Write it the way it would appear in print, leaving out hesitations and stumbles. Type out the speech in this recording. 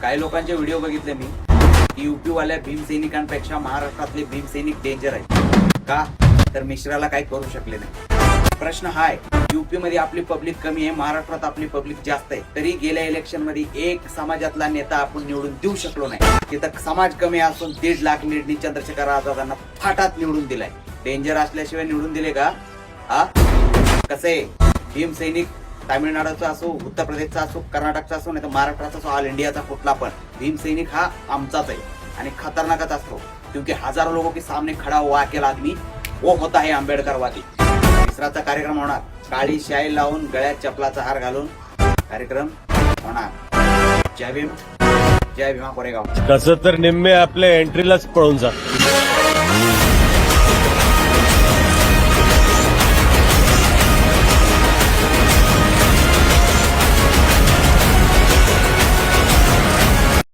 काही लोकांचे व्हिडिओ बघितले मी की यूपी वाल्या भीमसैनिकांपेक्षा महाराष्ट्रातले भीमसैनिक डेंजर आहेत का, तर मिश्राला काही करू शकले नाही। प्रश्न हा आहे, यूपी मध्ये आपली पब्लिक कमी आहे, महाराष्ट्रात आपली पब्लिक जास्त आहे, तरी गेल्या इलेक्शन मध्ये एक समाजातला नेता आपण निवडून देऊ शकलो नाही। तिथं समाज कमी असून 1.5 लाख लीडनी चंद्रशेखर आझादांना फाटात निवडून दिलाय। डेंजर असल्याशिवाय निवडून दिले का? कसे भीमसैनिक तामिळनाडूचा असो, उत्तर प्रदेशचा असो, कर्नाटकचा असो, नाही तर महाराष्ट्राचा असो, ऑल इंडियाचा कुठला पण भीमसैनिक हा आमचाच आहे आणि खतरनाकच असतो, क्योंकि हजारों लोगों के सामने खड़ा हुआ अकेला आदमी वो होता है आंबेडकरवादी। मिश्राचा कार्यक्रम होणार, काळी शाई लावून गळ्यात चपलाचा हार घालून कार्यक्रम होणार। जय भीम, जय भीमा कोरेगाव। कसं तर निम्मे आपल्या एंट्रीलाच पळून जा।